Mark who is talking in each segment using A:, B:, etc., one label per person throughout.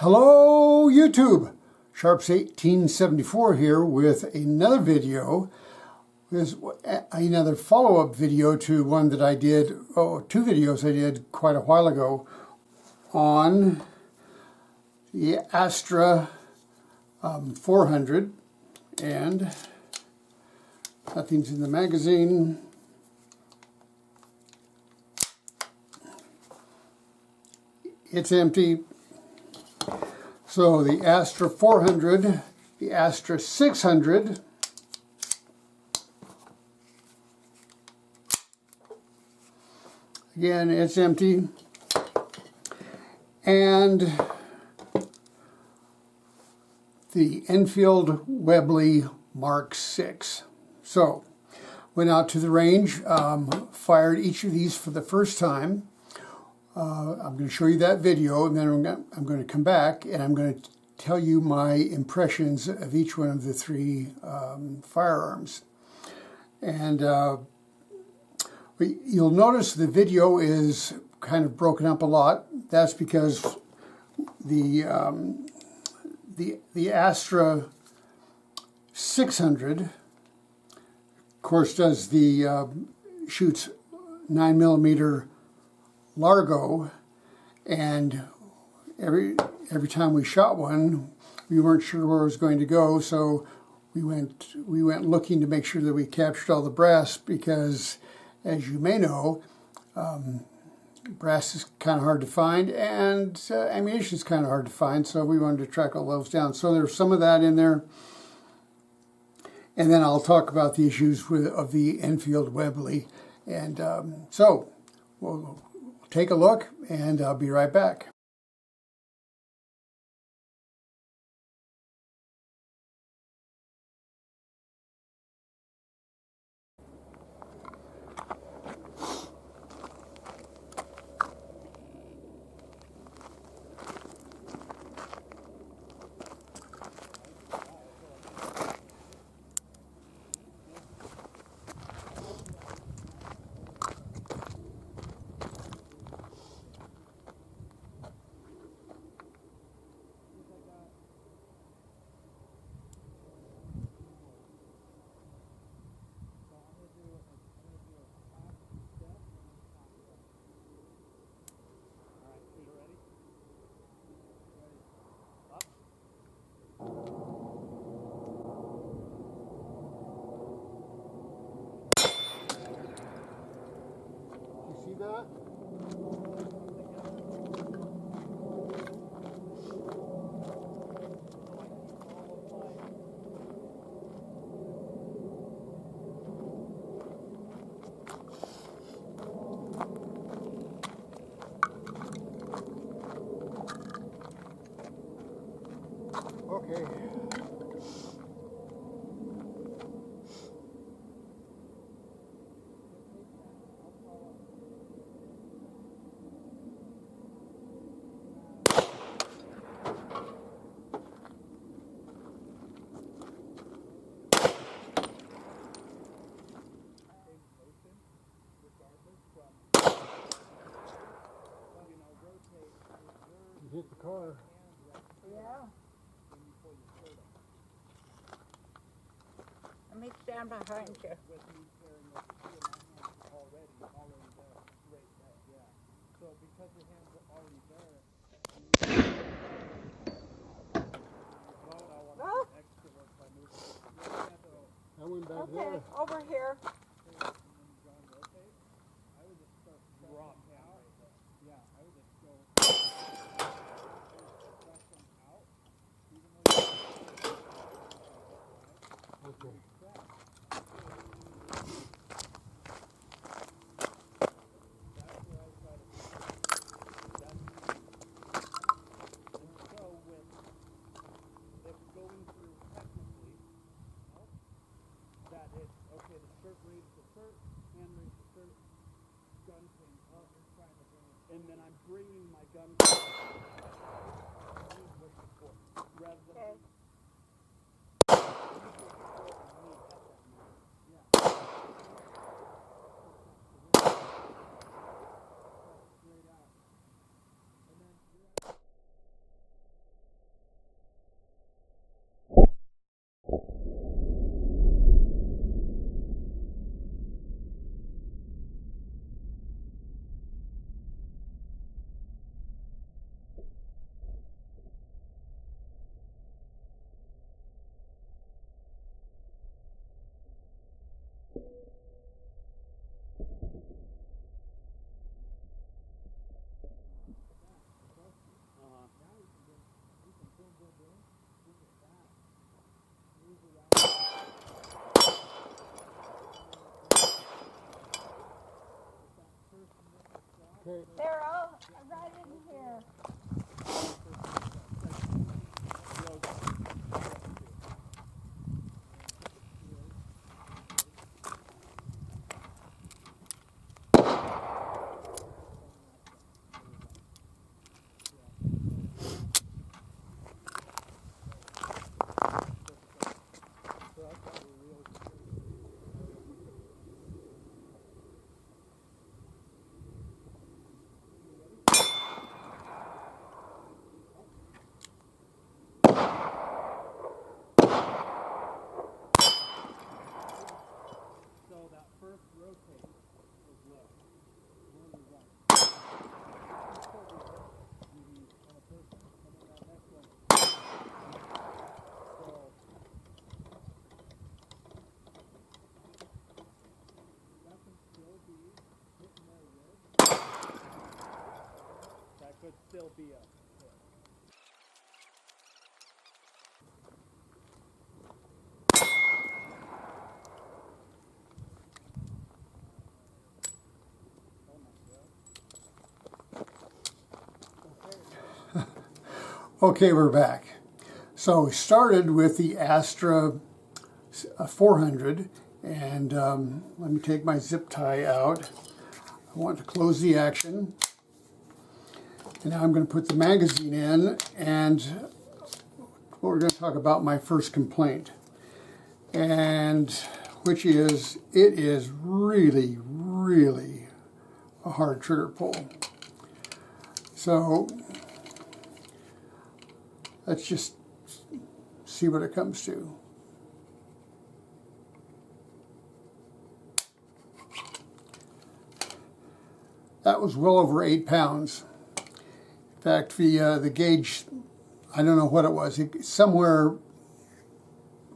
A: Hello YouTube, Sharps 1874 here with another video. This is another follow-up video to one that I did, two videos I did quite a while ago on the Astra 400, and nothing's in the magazine. It's empty. So the Astra 400, the Astra 600, again, it's empty, and the Enfield Webley MarkVI. So, went out to the range, fired each of these for the first time. I'm going to show you that video, and then I'm going to come back and I'm going to tell you my impressions of each one of the three firearms. And you'll notice the video is kind of broken up a lot. That's because the Astra 600, of course, does the shoots 9mm Largo, and every time we shot one, we weren't sure where it was going to go, so we went looking to make sure that we captured all the brass, because, as you may know, brass is kind of hard to find, and ammunition is kind of hard to find, so we wanted to track all those down. So there's some of that in there, and then I'll talk about the issues of the Enfield Webley, and so we'll take a look, and I'll be right back. See that? Okay. You hit the car.
B: Yeah. Let me stand behind you.
C: So because your hands are already there,
B: Oh,
C: extra work by moving.
A: I went back
B: okay,
A: there.
B: over here.
C: I would just start drop out. Yeah, I would just go press them out, even though
A: Okay.
C: going through technically that it's okay, the shirt Okay.
B: They're all right in here.
C: So that first rotate was low. When we run. On a person, and then that next one. So that can still be hitting their ribs. That could still be a hit.
A: Okay, we're back. So we started with the Astra 400, and let me take my zip tie out. I want to close the action. And now I'm going to put the magazine in, and we're going to talk about my first complaint, and which is, it is really, really a hard trigger pull. So let's just see what it comes to. That was well over 8 pounds. In fact, the gauge, I don't know what it was, somewhere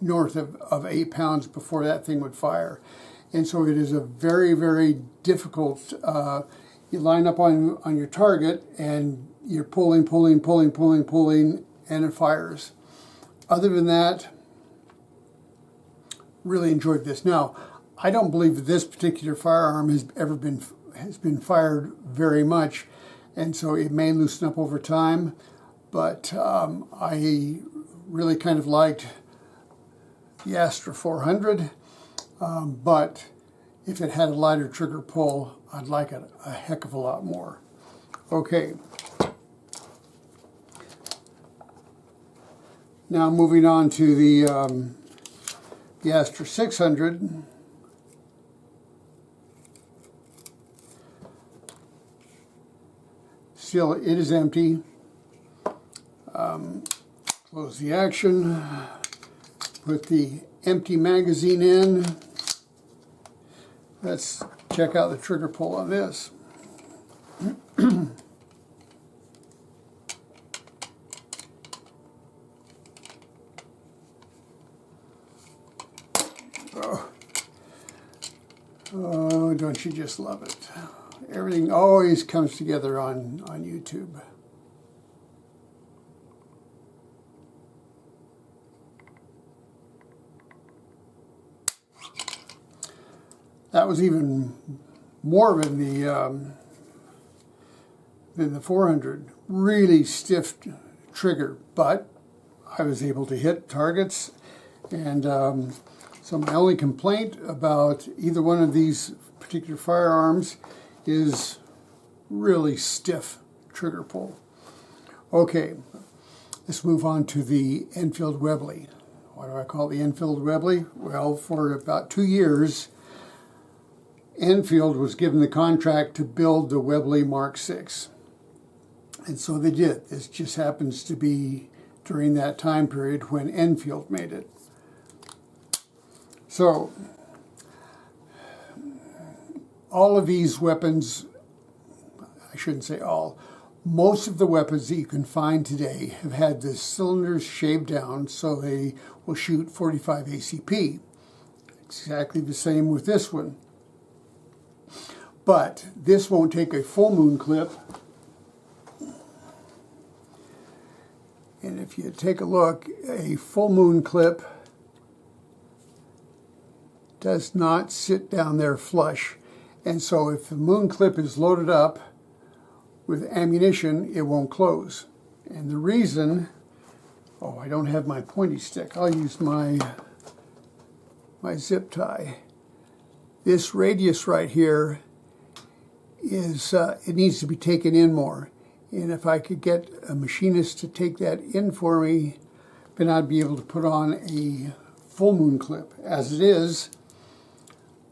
A: north of 8 pounds before that thing would fire. And so it is a very, very difficult, you line up on your target and you're pulling, and it fires. Other than that, really enjoyed this. Now, I don't believe that this particular firearm has been fired very much, and so it may loosen up over time, but I really kind of liked the Astra 400, but if it had a lighter trigger pull, I'd like it a heck of a lot more. Okay. Now moving on to the Astra 600. Still, it is empty. Close the action. Put the empty magazine in. Let's check out the trigger pull on this. Oh, don't you just love it? Everything always comes together on YouTube. That was even more than the 400. Really stiff trigger, but I was able to hit targets, and so my only complaint about either one of these particular firearms is really stiff trigger pull. Okay, let's move on to the Enfield Webley. Why do I call it the Enfield Webley? Well, for about 2 years, Enfield was given the contract to build the Webley Mark VI. And so they did. This just happens to be during that time period when Enfield made it. So, all of these weapons, I shouldn't say all, most of the weapons that you can find today have had the cylinders shaved down so they will shoot 45 ACP. Exactly the same with this one. But this won't take a full moon clip. And if you take a look, a full moon clip does not sit down there flush. And so if the moon clip is loaded up with ammunition, it won't close. And the reason, oh, I don't have my pointy stick. I'll use my zip tie. This radius right here is, it needs to be taken in more. And if I could get a machinist to take that in for me, then I'd be able to put on a full moon clip. As it is,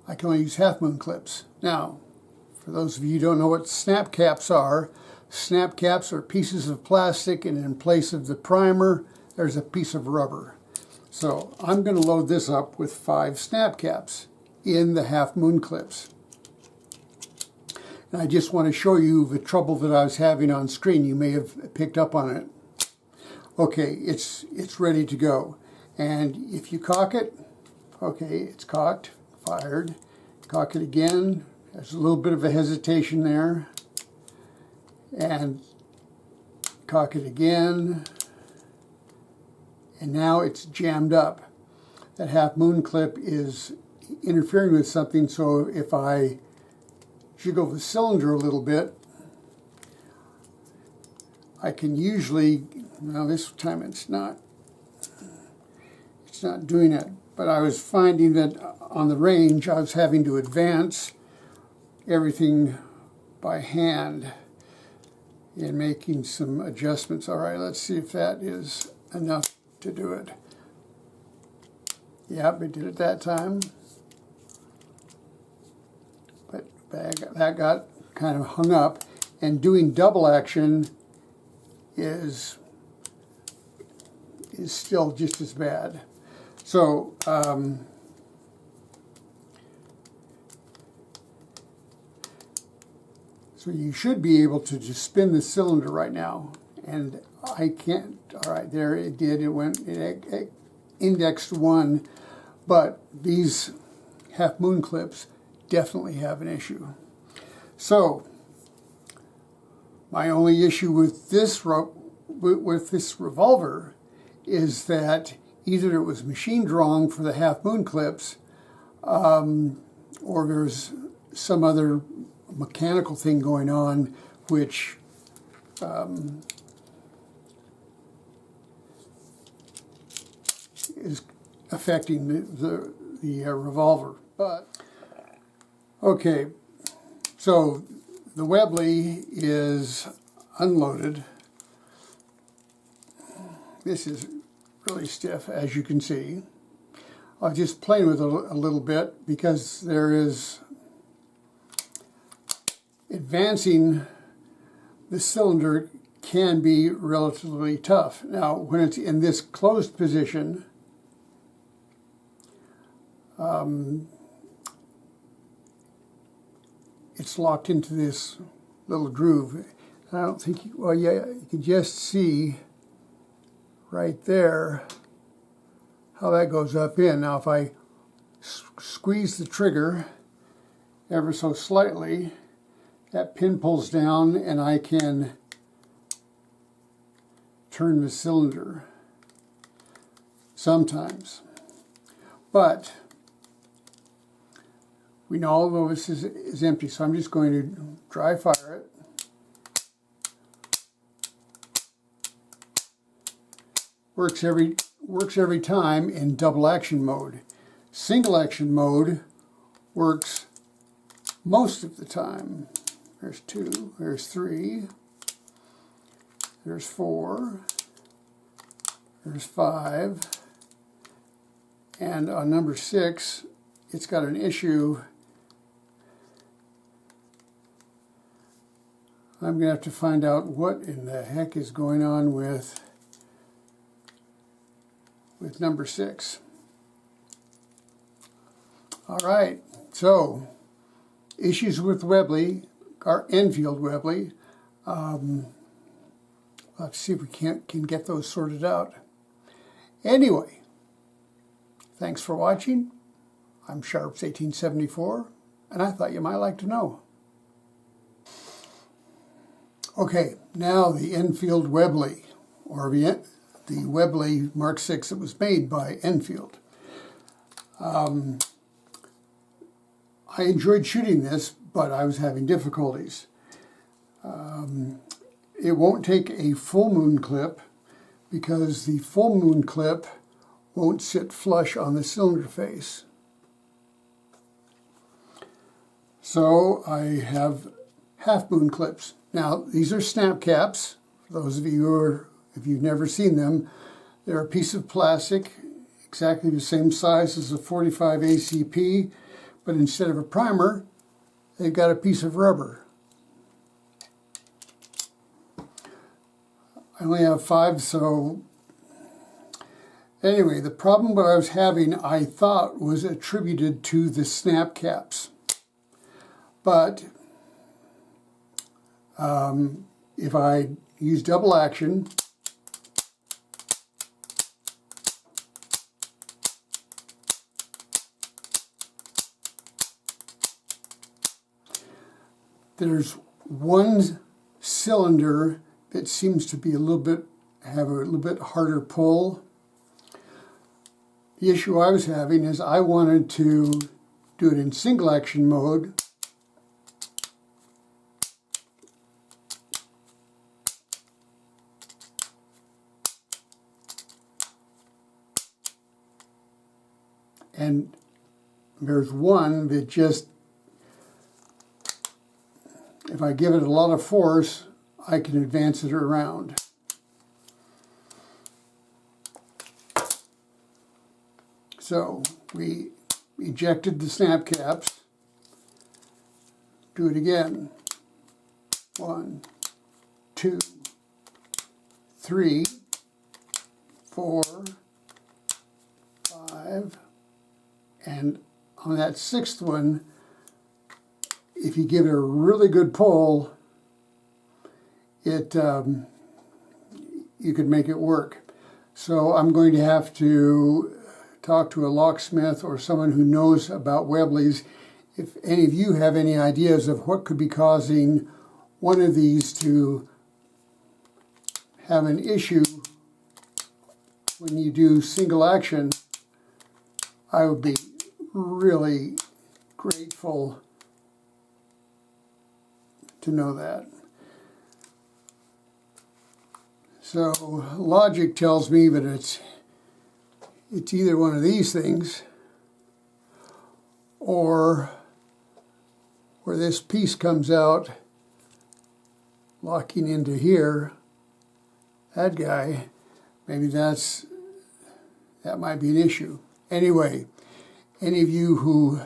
A: I can only use half moon clips. Now, for those of you who don't know what snap caps are pieces of plastic, and in place of the primer, there's a piece of rubber. So I'm going to load this up with 5 snap caps in the half moon clips. And I just want to show you the trouble that I was having on screen. You may have picked up on it. Okay, it's ready to go. And if you cock it, okay, it's cocked, fired. Cock it again. There's a little bit of a hesitation there. And cock it again. And now it's jammed up. That half moon clip is interfering with something, so if I jiggle the cylinder a little bit, I can usually, well, this time it's not doing it. But I was finding that on the range I was having to advance everything by hand in making some adjustments. All right, let's see if that is enough to do it. Yep, it did it that time. But that got kind of hung up, and doing double action is still just as bad. So so you should be able to just spin the cylinder right now, and I can't. All right, there it did. It indexed 1, but these half moon clips definitely have an issue. So my only issue with this revolver is that either it was machined wrong for the half moon clips, or there's some other mechanical thing going on which is affecting the revolver. But okay, so the Webley is unloaded. This is really stiff, as you can see. I'll just play with it a little bit, because there is advancing the cylinder can be relatively tough. Now, when it's in this closed position, it's locked into this little groove. I don't think, well, yeah, you can just see right there how that goes up in. Now, if I squeeze the trigger ever so slightly, that pin pulls down and I can turn the cylinder sometimes. But we know all of this is empty, so I'm just going to dry fire it. Works every time in double action mode. Single action mode works most of the time. There's 2, there's 3, there's 4, there's 5, and on number 6, it's got an issue. I'm going to have to find out what in the heck is going on with number 6. All right, so issues with Webley, our Enfield Webley. Let's see if we can get those sorted out. Anyway, thanks for watching. I'm Sharps 1874, and I thought you might like to know. Okay, now the Enfield Webley, or the the Webley Mark VI that was made by Enfield. I enjoyed shooting this, but I was having difficulties. It won't take a full moon clip because the full moon clip won't sit flush on the cylinder face. So I have half moon clips. Now these are snap caps. For those of you if you've never seen them, they're a piece of plastic exactly the same size as a 45 ACP, but instead of a primer, they've got a piece of rubber. I only have 5, so anyway, the problem that I was having, I thought, was attributed to the snap caps. But if I use double action, there's one cylinder that seems to be have a little bit harder pull. The issue I was having is I wanted to do it in single action mode. And there's one that just, if I give it a lot of force, I can advance it around. So we ejected the snap caps. Do it again. 1, 2, 3, 4, 5, and on that 6th one, if you give it a really good pull, you could make it work. So I'm going to have to talk to a locksmith or someone who knows about Webleys. If any of you have any ideas of what could be causing one of these to have an issue when you do single action, I would be really grateful to know that. So logic tells me that it's either one of these things, or where this piece comes out locking into here, that guy, maybe that might be an issue. Anyway, any of you who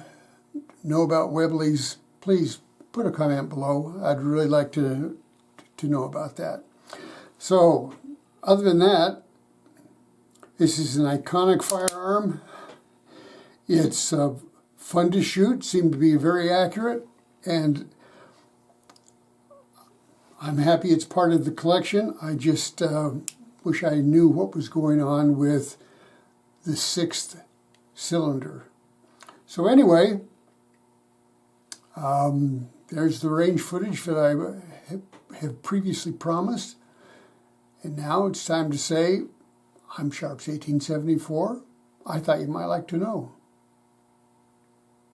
A: know about Webleys, please put a comment below. I'd really like to know about that. So, other than that, this is an iconic firearm. It's fun to shoot, seemed to be very accurate, and I'm happy it's part of the collection. I just wish I knew what was going on with the 6th cylinder. So anyway, there's the range footage that I have previously promised. And now it's time to say, I'm Sharps 1874. I thought you might like to know.